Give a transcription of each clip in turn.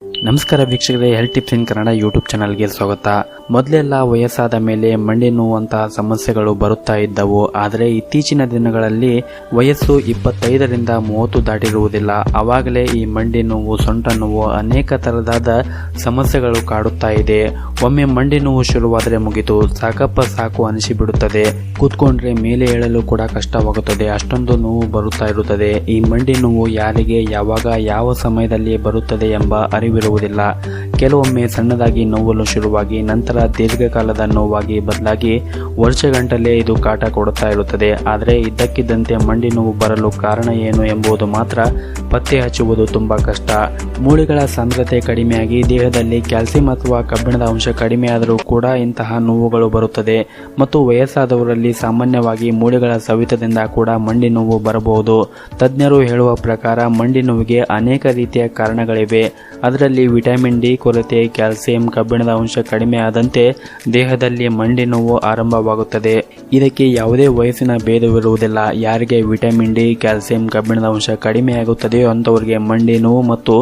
ನಮಸ್ಕಾರ ವೀಕ್ಷಕರೇ, health tips ಇನ್ Kannada YouTube ಚಾನಲ್ಗೆ ಸ್ವಾಗತ. ಮೊದಲೆಲ್ಲ ವಯಸ್ಸಾದ ಮೇಲೆ ಮಂಡಿ ನೋವಂತಹ ಸಮಸ್ಯೆಗಳು ಬರುತ್ತಾ ಇದ್ದವು. ಆದರೆ ಇತ್ತೀಚಿನ ದಿನಗಳಲ್ಲಿ ವಯಸ್ಸು 25ರಿಂದ 30 ದಾಟಿರುವುದಿಲ್ಲ. ಆವಾಗಲೇ ಈ ಮಂಡಿ ನೋವು, ಸೊಂಟ ನೋವು, ಅನೇಕ ತರಹದ ಸಮಸ್ಯೆಗಳು ಕಾಡುತ್ತಾ ಇದೆ. ಒಮ್ಮೆ ಮಂಡಿ ನೋವು ಶುರುವಾದರೆ ಮುಗಿತು, ಸಾಕಪ್ಪ ಸಾಕು ಅನಿಸಿಬಿಡುತ್ತದೆ. ಕೂತ್ಕೊಂಡ್ರೆ ಮೇಲೆ ಏಳಲು ಕೂಡ ಕಷ್ಟವಾಗುತ್ತದೆ, ಅಷ್ಟೊಂದು ನೋವು ಬರುತ್ತಾ ಇರುತ್ತದೆ. ಈ ಮಂಡಿ ನೋವು ಯಾರಿಗೆ, ಯಾವಾಗ, ಯಾವ ಸಮಯದಲ್ಲಿ ಬರುತ್ತದೆ ಎಂಬ ಅರಿವಿರುವುದಿಲ್ಲ. ಕೆಲವೊಮ್ಮೆ ಸಣ್ಣದಾಗಿ ನೋವಲು ಶುರುವಾಗಿ ನಂತರ ದೀರ್ಘಕಾಲದ ನೋವಾಗಿ ಬದಲಾಗಿ ವರ್ಷಗಂಟಲೇ ಇದು ಕಾಟ ಕೊಡುತ್ತಾ ಇರುತ್ತದೆ. ಆದರೆ ಇದ್ದಕ್ಕಿದ್ದಂತೆ ಮಂಡಿ ನೋವು ಬರಲು ಕಾರಣ ಏನು ಎಂಬುದು ಮಾತ್ರ ಪತ್ತೆ ಹಚ್ಚುವುದು ತುಂಬಾ ಕಷ್ಟ. ಮೂಳೆಗಳ ಸಾಂದ್ರತೆ ಕಡಿಮೆಯಾಗಿ ದೇಹದಲ್ಲಿ ಕ್ಯಾಲ್ಸಿಯಂ ಅಥವಾ ಕಬ್ಬಿಣದ ಅಂಶ ಕಡಿಮೆಯಾದರೂ ಕೂಡ ಇಂತಹ ನೋವುಗಳು ಬರುತ್ತದೆ. ಮತ್ತು ವಯಸ್ಸಾದವರಲ್ಲಿ ಸಾಮಾನ್ಯವಾಗಿ ಮೂಳೆಗಳ ಸವಿತದಿಂದ ಕೂಡ ಮಂಡಿ ನೋವು ಬರಬಹುದು. ತಜ್ಞರು ಹೇಳುವ ಪ್ರಕಾರ ಮಂಡಿ ನೋವಿಗೆ ಅನೇಕ ರೀತಿಯ ಕಾರಣಗಳಿವೆ. ಅದರಲ್ಲಿ ವಿಟಮಿನ್ ಡಿ ಕೊರತೆ, ಕ್ಯಾಲ್ಸಿಯಂ, ಕಬ್ಬಿಣದ ಅಂಶ ಕಡಿಮೆ ಆದಂತೆ ದೇಹದಲ್ಲಿ ಮಂಡಿ ನೋವು ಆರಂಭವಾಗುತ್ತದೆ. ಇದಕ್ಕೆ ಯಾವುದೇ ವಯಸ್ಸಿನ ಭೇದವಿರುವುದಿಲ್ಲ. ಯಾರಿಗೆ ವಿಟಮಿನ್ ಡಿ, ಕ್ಯಾಲ್ಸಿಯಂ, ಕಬ್ಬಿಣದ ಅಂಶ ಕಡಿಮೆಯಾಗುತ್ತದೆಯೋ ಅಂತವರಿಗೆ ಮಂಡಿ ನೋವು ಮತ್ತು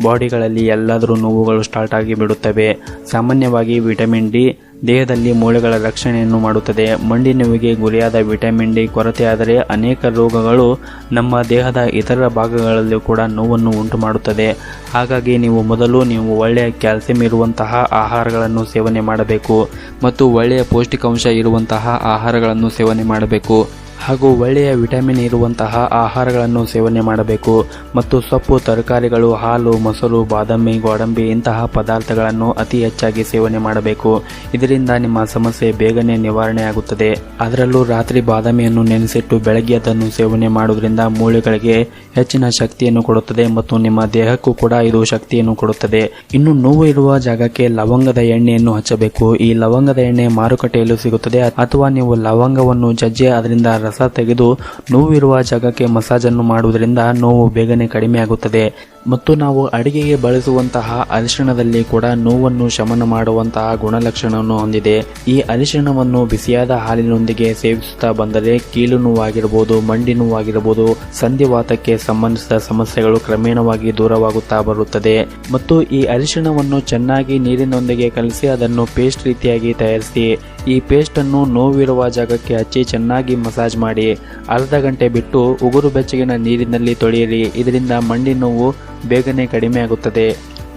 ಬಾಡಿಗಳಲ್ಲಿ ಎಲ್ಲಾದರೂ ನೋವುಗಳು ಸ್ಟಾರ್ಟ್ ಆಗಿ ಬಿಡುತ್ತವೆ. ಸಾಮಾನ್ಯವಾಗಿ ವಿಟಮಿನ್ ಡಿ ದೇಹದಲ್ಲಿ ಮೂಳೆಗಳ ರಕ್ಷಣೆಯನ್ನು ಮಾಡುತ್ತದೆ. ಮಂಡಿ ನೋವಿಗೆ ಗುರಿಯಾದ ವಿಟಮಿನ್ ಡಿ ಕೊರತೆಯಾದರೆ ಅನೇಕ ರೋಗಗಳು ನಮ್ಮ ದೇಹದ ಇತರ ಭಾಗಗಳಲ್ಲೂ ಕೂಡ ನೋವನ್ನು ಉಂಟು ಮಾಡುತ್ತದೆ. ಹಾಗಾಗಿ ನೀವು ಒಳ್ಳೆಯ ಕ್ಯಾಲ್ಸಿಯಂ ಇರುವಂತಹ ಆಹಾರಗಳನ್ನು ಸೇವನೆ ಮಾಡಬೇಕು ಮತ್ತು ಒಳ್ಳೆಯ ಪೌಷ್ಟಿಕಾಂಶ ಇರುವಂತಹ ಆಹಾರಗಳನ್ನು ಸೇವನೆ ಮಾಡಬೇಕು ಹಾಗೂ ಒಳ್ಳೆಯ ವಿಟಮಿನ್ ಇರುವಂತಹ ಆಹಾರಗಳನ್ನು ಸೇವನೆ ಮಾಡಬೇಕು. ಮತ್ತು ಸೊಪ್ಪು, ತರಕಾರಿಗಳು, ಹಾಲು, ಮೊಸರು, ಬಾದಾಮಿ, ಗೋಡಂಬಿ ಇಂತಹ ಪದಾರ್ಥಗಳನ್ನು ಅತಿ ಹೆಚ್ಚಾಗಿ ಸೇವನೆ ಮಾಡಬೇಕು. ಇದರಿಂದ ನಿಮ್ಮ ಸಮಸ್ಯೆ ಬೇಗನೆ ನಿವಾರಣೆ ಆಗುತ್ತದೆ. ಅದರಲ್ಲೂ ರಾತ್ರಿ ಬಾದಾಮಿಯನ್ನು ನೆನೆಸಿಟ್ಟು ಬೆಳಗ್ಗೆ ಅದನ್ನು ಸೇವನೆ ಮಾಡುವುದರಿಂದ ಮೂಳೆಗಳಿಗೆ ಹೆಚ್ಚಿನ ಶಕ್ತಿಯನ್ನು ಕೊಡುತ್ತದೆ ಮತ್ತು ನಿಮ್ಮ ದೇಹಕ್ಕೂ ಕೂಡ ಇದು ಶಕ್ತಿಯನ್ನು ಕೊಡುತ್ತದೆ. ಇನ್ನು ನೋವು ಇರುವ ಜಾಗಕ್ಕೆ ಲವಂಗದ ಎಣ್ಣೆಯನ್ನು ಹಚ್ಚಬೇಕು. ಈ ಲವಂಗದ ಎಣ್ಣೆ ಮಾರುಕಟ್ಟೆಯಲ್ಲೂ ಸಿಗುತ್ತದೆ. ಅಥವಾ ನೀವು ಲವಂಗವನ್ನು ಜಜ್ಜಿ ಅದರಿಂದ ರಸ ತೆಗೆದು ನೋವಿರುವ ಜಾಗಕ್ಕೆ ಮಸಾಜ್ ಅನ್ನು ಮಾಡುವುದರಿಂದ ನೋವು ಬೇಗನೆ ಕಡಿಮೆ ಆಗುತ್ತದೆ. ಮತ್ತು ನಾವು ಅಡಿಗೆಗೆ ಬಳಸುವಂತಹ ಅರಿಶಿಣದಲ್ಲಿ ಕೂಡ ನೋವನ್ನು ಶಮನ ಮಾಡುವಂತಹ ಗುಣಲಕ್ಷಣವನ್ನು ಹೊಂದಿದೆ. ಈ ಅರಿಶಿಣವನ್ನು ಬಿಸಿಯಾದ ಹಾಲಿನೊಂದಿಗೆ ಸೇವಿಸುತ್ತಾ ಬಂದರೆ ಕೀಲು ನೋವಾಗಿರಬಹುದು, ಮಂಡಿ ನೋವಾಗಿರಬಹುದು, ಸಂಧಿವಾತಕ್ಕೆ ಸಂಬಂಧಿಸಿದ ಸಮಸ್ಯೆಗಳು ಕ್ರಮೇಣವಾಗಿ ದೂರವಾಗುತ್ತಾ ಬರುತ್ತದೆ. ಮತ್ತು ಈ ಅರಿಶಿಣವನ್ನು ಚೆನ್ನಾಗಿ ನೀರಿನೊಂದಿಗೆ ಕಲಸಿ ಅದನ್ನು ಪೇಸ್ಟ್ ರೀತಿಯಾಗಿ ತಯಾರಿಸಿ ಈ ಪೇಸ್ಟ್ ಅನ್ನು ನೋವಿರುವ ಜಾಗಕ್ಕೆ ಹಚ್ಚಿ ಚೆನ್ನಾಗಿ ಮಸಾಜ್ ಮಾಡಿ ಅರ್ಧ ಗಂಟೆ ಬಿಟ್ಟು ಉಗುರು ಬೆಚ್ಚಗಿನ ನೀರಿನಲ್ಲಿ ತೊಳೆಯಿರಿ. ಇದರಿಂದ ಮಂಡಿ ನೋವು ಬೇಗನೆ ಕಡಿಮೆ ಆಗುತ್ತದೆ.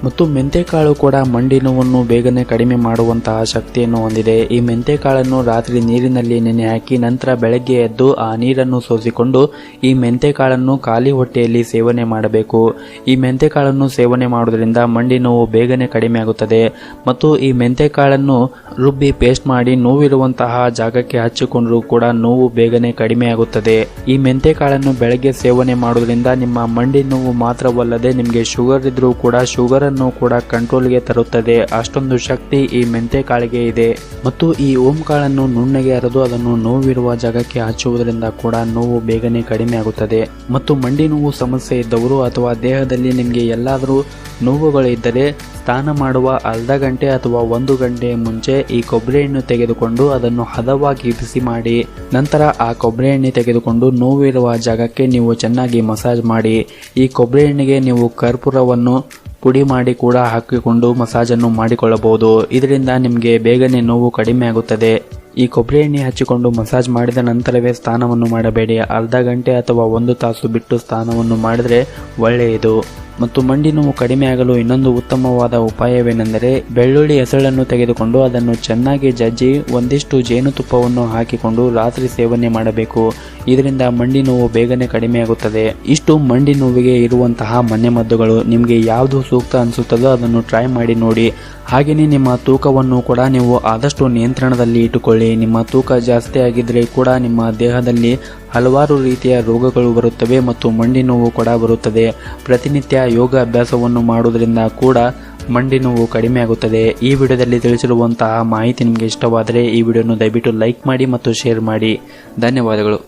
ಮತ್ತು ಮೆಂತೆಕಾಳು ಕೂಡ ಮಂಡಿ ನೋವನ್ನು ಬೇಗನೆ ಕಡಿಮೆ ಮಾಡುವಂತಹ ಶಕ್ತಿಯನ್ನು ಹೊಂದಿದೆ. ಈ ಮೆಂತೆಕಾಳನ್ನು ರಾತ್ರಿ ನೀರಿನಲ್ಲಿ ನೆನೆ ಹಾಕಿ ನಂತರ ಬೆಳಗ್ಗೆ ಎದ್ದು ಆ ನೀರನ್ನು ಸೋಸಿಕೊಂಡು ಈ ಮೆಂತೆಕಾಳನ್ನು ಖಾಲಿ ಹೊಟ್ಟೆಯಲ್ಲಿ ಸೇವನೆ ಮಾಡಬೇಕು. ಈ ಮೆಂತೆಕಾಳನ್ನು ಸೇವನೆ ಮಾಡುವುದರಿಂದ ಮಂಡಿ ನೋವು ಬೇಗನೆ ಕಡಿಮೆ ಆಗುತ್ತದೆ. ಮತ್ತು ಈ ಮೆಂತೆಕಾಳನ್ನು ರುಬ್ಬಿ ಪೇಸ್ಟ್ ಮಾಡಿ ನೋವಿರುವಂತಹ ಜಾಗಕ್ಕೆ ಹಚ್ಚಿಕೊಂಡ್ರೂ ಕೂಡ ನೋವು ಬೇಗನೆ ಕಡಿಮೆ ಆಗುತ್ತದೆ. ಈ ಮೆಂತೆಕಾಳನ್ನು ಬೆಳಗ್ಗೆ ಸೇವನೆ ಮಾಡುವುದರಿಂದ ನಿಮ್ಮ ಮಂಡಿ ನೋವು ಮಾತ್ರವಲ್ಲದೆ ನಿಮಗೆ ಶುಗರ್ ಇದ್ರೂ ಕೂಡ ಶುಗರ್ ಅನ್ನು ಕೂಡ ಕಂಟ್ರೋಲ್ಗೆ ತರುತ್ತದೆ. ಅಷ್ಟೊಂದು ಶಕ್ತಿ ಈ ಮೆಂತೆ ಕಾಳಿಗೆ ಇದೆ. ಮತ್ತು ಈ ಓಂ ಕಾಳನ್ನು ನುಣ್ಣಗೆ ಅರೆದು ಅದನ್ನು ನೋವಿರುವ ಜಾಗಕ್ಕೆ ಹಚ್ಚುವುದರಿಂದ ಕೂಡ ನೋವು ಬೇಗನೆ ಕಡಿಮೆ ಆಗುತ್ತದೆ. ಮತ್ತು ಮಂಡಿ ನೋವು ಸಮಸ್ಯೆ ಇದ್ದವರು ಅಥವಾ ದೇಹದಲ್ಲಿ ನಿಮಗೆ ಎಲ್ಲಾದರೂ ನೋವುಗಳು ಇದ್ದರೆ ಸ್ನಾನ ಮಾಡುವ ಅರ್ಧ ಗಂಟೆ ಅಥವಾ 1 ಗಂಟೆ ಮುಂಚೆ ಈ ಕೊಬ್ಬರಿ ಎಣ್ಣೆ ತೆಗೆದುಕೊಂಡು ಅದನ್ನು ಹದವಾಗಿ ಬಿಸಿ ಮಾಡಿ ನಂತರ ಆ ಕೊಬ್ಬರಿ ಎಣ್ಣೆ ತೆಗೆದುಕೊಂಡು ನೋವಿರುವ ಜಾಗಕ್ಕೆ ನೀವು ಚೆನ್ನಾಗಿ ಮಸಾಜ್ ಮಾಡಿ. ಈ ಕೊಬ್ಬರಿ ಎಣ್ಣೆಗೆ ನೀವು ಕರ್ಪೂರವನ್ನು ಪುಡಿ ಮಾಡಿ ಕೂಡ ಹಾಕಿಕೊಂಡು ಮಸಾಜ್ ಅನ್ನು ಮಾಡಿಕೊಳ್ಳಬಹುದು. ಇದರಿಂದ ನಿಮಗೆ ಬೇಗನೆ ನೋವು ಕಡಿಮೆ ಆಗುತ್ತದೆ. ಈ ಕೊಬ್ಬರಿ ಎಣ್ಣೆ ಹಚ್ಚಿಕೊಂಡು ಮಸಾಜ್ ಮಾಡಿದ ನಂತರವೇ ಸ್ನಾನವನ್ನು ಮಾಡಬೇಡಿ. ಅರ್ಧ ಗಂಟೆ ಅಥವಾ 1 ತಾಸು ಬಿಟ್ಟು ಸ್ನಾನವನ್ನು ಮಾಡಿದರೆ ಒಳ್ಳೆಯದು. ಮತ್ತು ಮಂಡಿ ನೋವು ಕಡಿಮೆ ಆಗಲು ಇನ್ನೊಂದು ಉತ್ತಮವಾದ ಉಪಾಯವೇನೆಂದರೆ ಬೆಳ್ಳುಳ್ಳಿ ಎಸಳನ್ನು ತೆಗೆದುಕೊಂಡು ಅದನ್ನು ಚೆನ್ನಾಗಿ ಜಜ್ಜಿ ಒಂದಿಷ್ಟು ಜೇನುತುಪ್ಪವನ್ನು ಹಾಕಿಕೊಂಡು ರಾತ್ರಿ ಸೇವನೆ ಮಾಡಬೇಕು. ಇದರಿಂದ ಮಂಡಿ ನೋವು ಬೇಗನೆ ಕಡಿಮೆ ಆಗುತ್ತದೆ. ಇಷ್ಟು ಮಂಡಿ ನೋವಿಗೆ ಇರುವಂತಹ ಮನೆಮದ್ದುಗಳು. ನಿಮಗೆ ಯಾವುದು ಸೂಕ್ತ ಅನಿಸುತ್ತದೋ ಅದನ್ನು ಟ್ರೈ ಮಾಡಿ ನೋಡಿ. ಹಾಗೆಯೇ ನಿಮ್ಮ ತೂಕವನ್ನು ಕೂಡ ನೀವು ಆದಷ್ಟು ನಿಯಂತ್ರಣದಲ್ಲಿ ಇಟ್ಟುಕೊಳ್ಳಿ. ನಿಮ್ಮ ತೂಕ ಜಾಸ್ತಿ ಆಗಿದ್ರೆ ಕೂಡ ನಿಮ್ಮ ದೇಹದಲ್ಲಿ ಹಲವಾರು ರೀತಿಯ ರೋಗಗಳು ಬರುತ್ತವೆ ಮತ್ತು ಮಂಡಿ ನೋವು ಕೂಡ ಬರುತ್ತದೆ. ಪ್ರತಿನಿತ್ಯ ಯೋಗ ಅಭ್ಯಾಸವನ್ನು ಮಾಡುವುದರಿಂದ ಕೂಡ ಮಂಡಿ ನೋವು ಕಡಿಮೆ ಆಗುತ್ತದೆ. ಈ ವಿಡಿಯೋದಲ್ಲಿ ತಿಳಿಸಿರುವಂತಹ ಮಾಹಿತಿ ನಿಮಗೆ ಇಷ್ಟವಾದರೆ ಈ ವಿಡಿಯೋನು ದಯವಿಟ್ಟು ಲೈಕ್ ಮಾಡಿ ಮತ್ತು ಶೇರ್ ಮಾಡಿ. ಧನ್ಯವಾದಗಳು.